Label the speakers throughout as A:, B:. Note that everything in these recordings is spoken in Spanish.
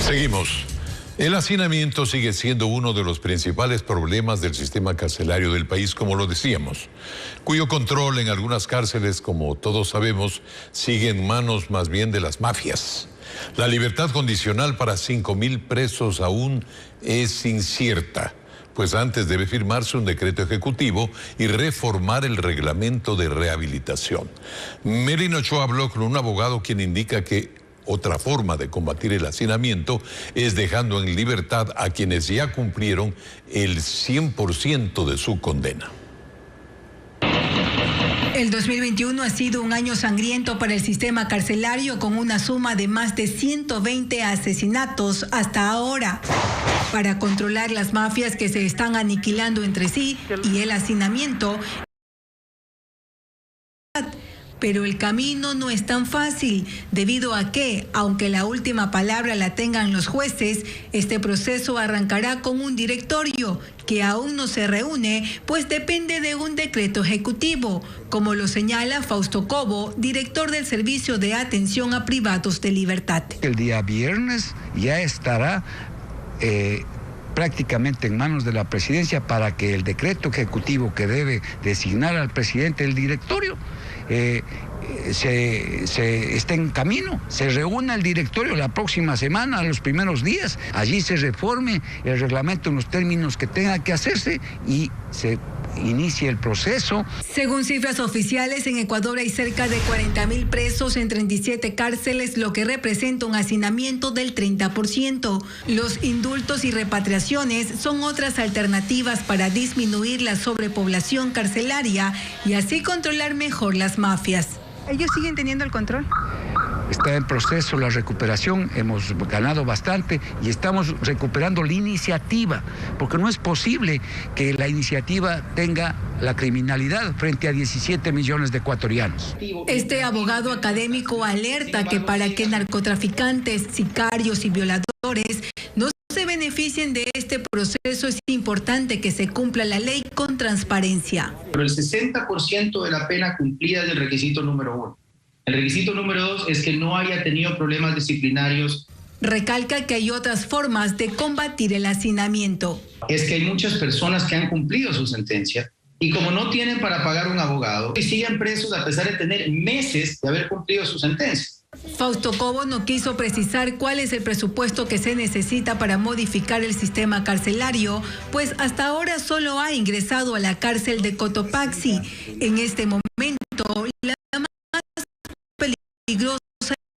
A: Seguimos. El hacinamiento sigue siendo uno de los principales problemas del sistema carcelario del país, como lo decíamos, cuyo control en algunas cárceles, como todos sabemos, sigue en manos más bien de las mafias. La libertad condicional para 5.000 presos aún es incierta, pues antes debe firmarse un decreto ejecutivo y reformar el reglamento de rehabilitación. Merino Ochoa habló con un abogado quien indica que otra forma de combatir el hacinamiento es dejando en libertad a quienes ya cumplieron el 100% de su condena.
B: El 2021 ha sido un año sangriento para el sistema carcelario, con una suma de más de 120 asesinatos hasta ahora. Para controlar las mafias que se están aniquilando entre sí y el hacinamiento, pero el camino no es tan fácil, debido a que, aunque la última palabra la tengan los jueces, este proceso arrancará con un directorio que aún no se reúne, pues depende de un decreto ejecutivo, como lo señala Fausto Cobo, director del Servicio de Atención a Privados de Libertad.
C: El día viernes ya estará prácticamente en manos de la presidencia para que el decreto ejecutivo que debe designar al presidente del directorio esté en camino. Se reúna el directorio la próxima semana, a los primeros días. Allí se reforme el reglamento en los términos que tenga que hacerse y se inicie el proceso.
B: Según cifras oficiales, en Ecuador hay cerca de 40.000 presos en 37 cárceles, lo que representa un hacinamiento del 30%. Los indultos y repatriaciones son otras alternativas para disminuir la sobrepoblación carcelaria y así controlar mejor las mafias.
D: ¿Ellos siguen teniendo el control?
C: Está en proceso la recuperación, hemos ganado bastante y estamos recuperando la iniciativa, porque no es posible que la iniciativa tenga la criminalidad frente a 17 millones de ecuatorianos.
B: Este abogado académico alerta que para que narcotraficantes, sicarios y violadores no se beneficien de este proceso, es importante que se cumpla la ley con transparencia.
E: Pero el 60% de la pena cumplida es el requisito número 1. El requisito número 2 es que no haya tenido problemas disciplinarios.
B: Recalca que hay otras formas de combatir el hacinamiento.
E: Es que hay muchas personas que han cumplido su sentencia y como no tienen para pagar un abogado, y siguen presos a pesar de tener meses de haber cumplido su sentencia.
B: Fausto Cobo no quiso precisar cuál es el presupuesto que se necesita para modificar el sistema carcelario, pues hasta ahora solo ha ingresado a la cárcel de Cotopaxi. En este momento, la más peligrosa,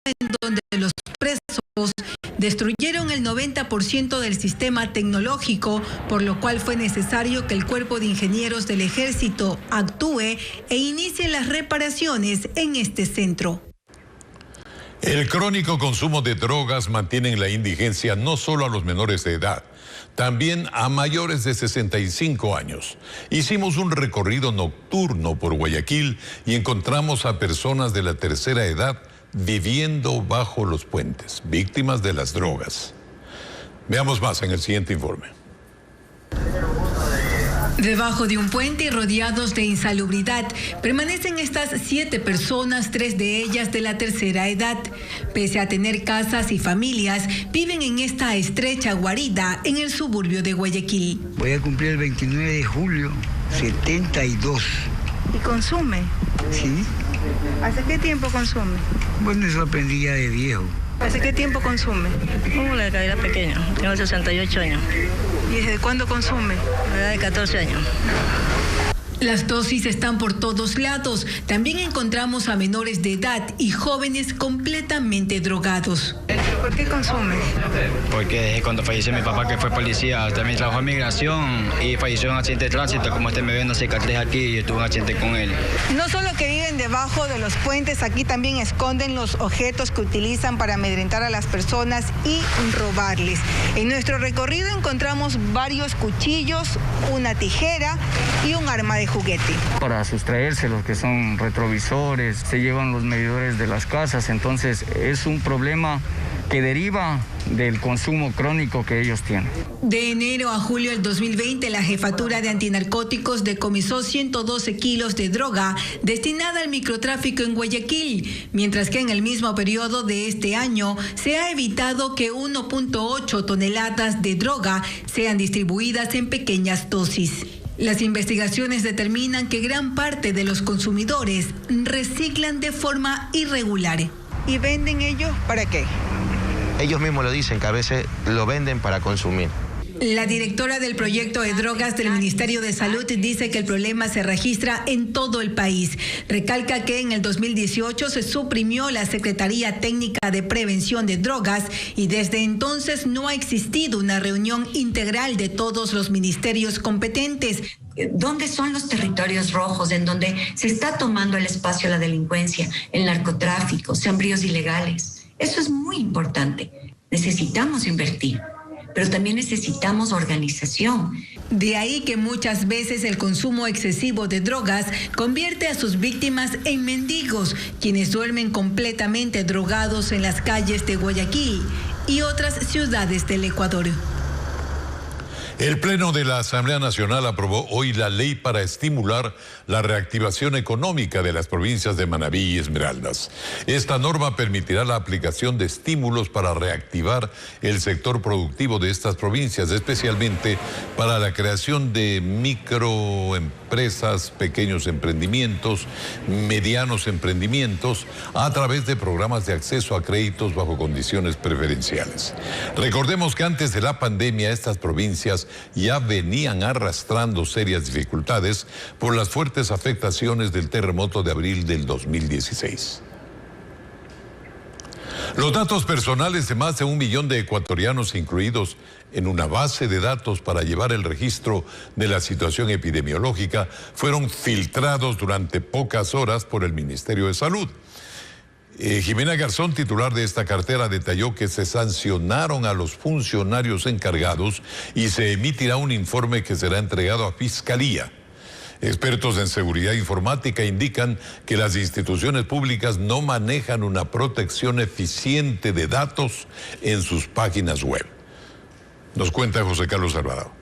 B: en donde los presos destruyeron el 90% del sistema tecnológico, por lo cual fue necesario que el Cuerpo de Ingenieros del Ejército actúe e inicie las reparaciones en este centro.
A: El crónico consumo de drogas mantiene en la indigencia no solo a los menores de edad, también a mayores de 65 años. Hicimos un recorrido nocturno por Guayaquil y encontramos a personas de la tercera edad viviendo bajo los puentes, víctimas de las drogas. Veamos más en el siguiente informe.
B: Debajo de un puente y rodeados de insalubridad, permanecen estas 7 personas, 3 de ellas de la tercera edad. Pese a tener casas y familias, viven en esta estrecha guarida en el suburbio de Guayaquil.
C: Voy a cumplir el 29 de julio, 72.
D: ¿Y consume?
C: ¿Sí?
D: ¿Hace qué tiempo consume?
C: Bueno, eso aprendí ya de viejo.
D: ¿Hace qué tiempo consume?
F: La cadera pequeña, tengo 68 años.
D: ¿Y desde cuándo consume?
F: La edad de 14 años.
B: Las dosis están por todos lados. También encontramos a menores de edad y jóvenes completamente drogados.
D: ¿Por qué consume?
G: Porque desde cuando falleció mi papá, que fue policía, también trabajó en migración y falleció en un accidente de tránsito. Como me ve una cicatriz aquí y yo tuve un accidente con él.
D: No solo que viven debajo de los puentes, aquí también esconden los objetos que utilizan para amedrentar a las personas y robarles. En nuestro recorrido encontramos varios cuchillos, una tijera y un arma de juguete.
H: Para sustraerse los que son retrovisores, se llevan los medidores de las casas, entonces es un problema que deriva del consumo crónico que ellos tienen.
B: De enero a julio del 2020, la Jefatura de Antinarcóticos decomisó 112 kilos de droga destinada al microtráfico en Guayaquil, mientras que en el mismo periodo de este año se ha evitado que 1.8 toneladas de droga sean distribuidas en pequeñas dosis. Las investigaciones determinan que gran parte de los consumidores reciclan de forma irregular.
D: ¿Y venden ellos para qué?
I: Ellos mismos lo dicen, que a veces lo venden para consumir.
B: La directora del proyecto de drogas del Ministerio de Salud dice que el problema se registra en todo el país. Recalca que en el 2018 se suprimió la Secretaría Técnica de Prevención de Drogas y desde entonces no ha existido una reunión integral de todos los ministerios competentes.
J: ¿Dónde son los territorios rojos en donde se está tomando el espacio a la delincuencia, el narcotráfico, sembríos ilegales? Eso es muy importante. Necesitamos invertir, pero también necesitamos organización.
B: De ahí que muchas veces el consumo excesivo de drogas convierte a sus víctimas en mendigos, quienes duermen completamente drogados en las calles de Guayaquil y otras ciudades del Ecuador.
A: El Pleno de la Asamblea Nacional aprobó hoy la ley para estimular la reactivación económica de las provincias de Manabí y Esmeraldas. Esta norma permitirá la aplicación de estímulos para reactivar el sector productivo de estas provincias, especialmente para la creación de microempresas, pequeños emprendimientos, medianos emprendimientos, a través de programas de acceso a créditos bajo condiciones preferenciales. Recordemos que antes de la pandemia estas provincias ya venían arrastrando serias dificultades por las fuertes afectaciones del terremoto de abril del 2016. Los datos personales de más de 1 millón de ecuatorianos incluidos en una base de datos para llevar el registro de la situación epidemiológica fueron filtrados durante pocas horas por el Ministerio de Salud. Jimena Garzón, titular de esta cartera, detalló que se sancionaron a los funcionarios encargados y se emitirá un informe que será entregado a Fiscalía. Expertos en seguridad informática indican que las instituciones públicas no manejan una protección eficiente de datos en sus páginas web. Nos cuenta José Carlos Alvarado.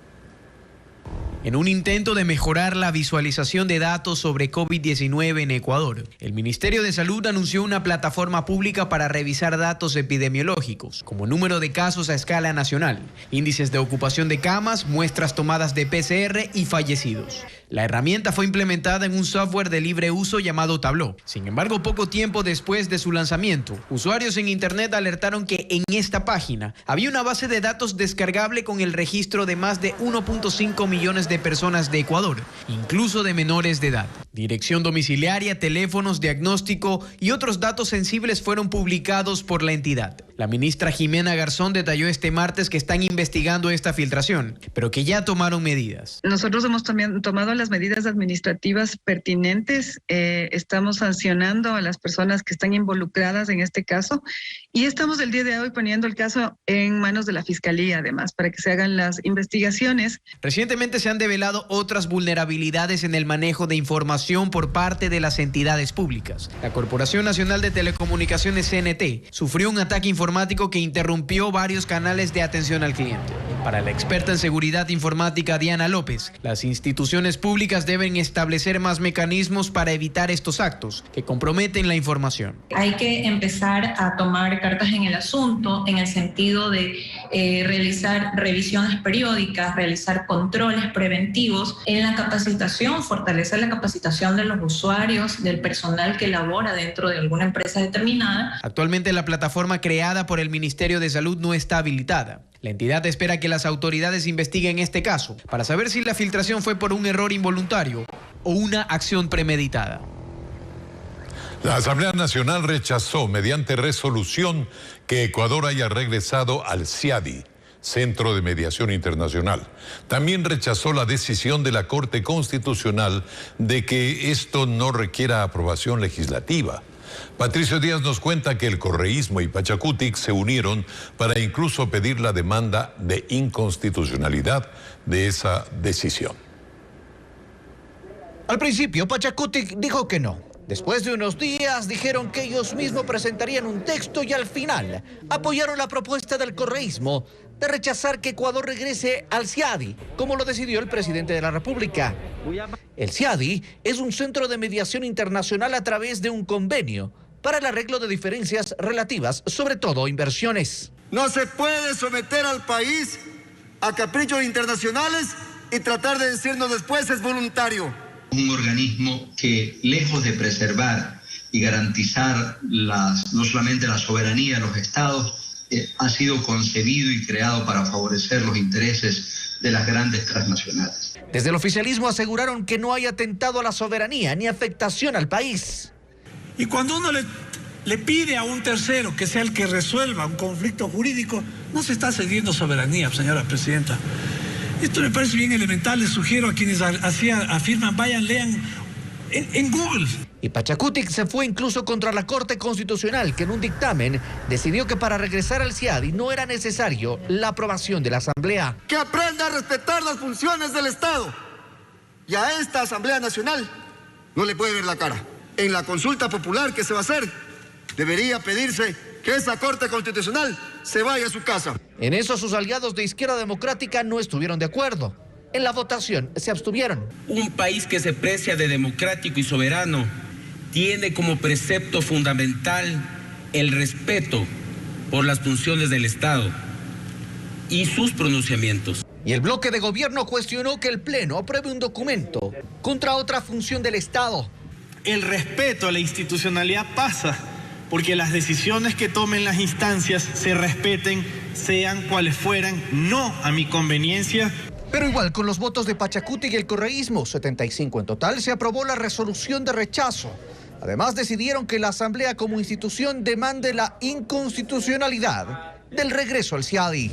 K: En un intento de mejorar la visualización de datos sobre COVID-19 en Ecuador, el Ministerio de Salud anunció una plataforma pública para revisar datos epidemiológicos, como número de casos a escala nacional, índices de ocupación de camas, muestras tomadas de PCR y fallecidos. La herramienta fue implementada en un software de libre uso llamado Tableau. Sin embargo, poco tiempo después de su lanzamiento, usuarios en Internet alertaron que en esta página había una base de datos descargable con el registro de más de 1.5 millones de personas de Ecuador, incluso de menores de edad. Dirección domiciliaria, teléfonos, diagnóstico y otros datos sensibles fueron publicados por la entidad. La ministra Jimena Garzón detalló este martes que están investigando esta filtración, pero que ya tomaron medidas.
L: Nosotros hemos también tomado las medidas administrativas pertinentes, estamos sancionando a las personas que están involucradas en este caso y estamos el día de hoy poniendo el caso en manos de la Fiscalía, además, para que se hagan las investigaciones.
K: Recientemente se han develado otras vulnerabilidades en el manejo de información por parte de las entidades públicas. La Corporación Nacional de Telecomunicaciones CNT sufrió un ataque informático que interrumpió varios canales de atención al cliente. Para la experta en seguridad informática Diana López, las instituciones públicas deben establecer más mecanismos para evitar estos actos que comprometen la información.
M: Hay que empezar a tomar cartas en el asunto en el sentido de realizar revisiones periódicas, realizar controles preventivos en la capacitación, fortalecer la capacitación de los usuarios, del personal que labora dentro de alguna empresa determinada.
K: Actualmente la plataforma creada por el Ministerio de Salud no está habilitada. La entidad espera que las autoridades investiguen este caso para saber si la filtración fue por un error involuntario o una acción premeditada.
A: La Asamblea Nacional rechazó mediante resolución que Ecuador haya regresado al CIADI, Centro de Mediación Internacional. También rechazó la decisión de la Corte Constitucional de que esto no requiera aprobación legislativa. Patricio Díaz nos cuenta que el correísmo y Pachacutic se unieron para incluso pedir la demanda de inconstitucionalidad de esa decisión.
N: Al principio, Pachacutic dijo que no, Después de unos días dijeron que ellos mismos presentarían un texto y al final apoyaron la propuesta del correísmo de rechazar que Ecuador regrese al CIADI, como lo decidió el presidente de la República. El CIADI es un centro de mediación internacional a través de un convenio para el arreglo de diferencias relativas, sobre todo inversiones.
O: No se puede someter al país a caprichos internacionales y tratar de decirnos después es voluntario.
E: Un organismo que, lejos de preservar y garantizar no solamente la soberanía de los estados, ha sido concebido y creado para favorecer los intereses de las grandes transnacionales.
N: Desde el oficialismo aseguraron que no hay atentado a la soberanía ni afectación al país.
P: Y cuando uno le pide a un tercero que sea el que resuelva un conflicto jurídico, no se está cediendo soberanía, señora presidenta. Esto me parece bien elemental. Les sugiero a quienes afirman, vayan, lean en Google.
N: Y Pachacutic se fue incluso contra la Corte Constitucional, que en un dictamen decidió que para regresar al CIADI no era necesario la aprobación de la Asamblea.
O: Que aprenda a respetar las funciones del Estado. Y a esta Asamblea Nacional no le puede ver la cara. En la consulta popular que se va a hacer, debería pedirse que esa Corte Constitucional se vaya a su casa.
N: En eso sus aliados de Izquierda Democrática no estuvieron de acuerdo. En la votación se abstuvieron.
Q: Un país que se precia de democrático y soberano tiene como precepto fundamental el respeto por las funciones del Estado y sus pronunciamientos.
N: Y el bloque de gobierno cuestionó que el Pleno apruebe un documento contra otra función del Estado.
R: El respeto a la institucionalidad pasa porque las decisiones que tomen las instancias se respeten, sean cuales fueran, no a mi conveniencia.
N: Pero igual, con los votos de Pachacutic y el correísmo, 75 en total, se aprobó la resolución de rechazo. Además, decidieron que la Asamblea como institución demande la inconstitucionalidad del regreso al CIADI.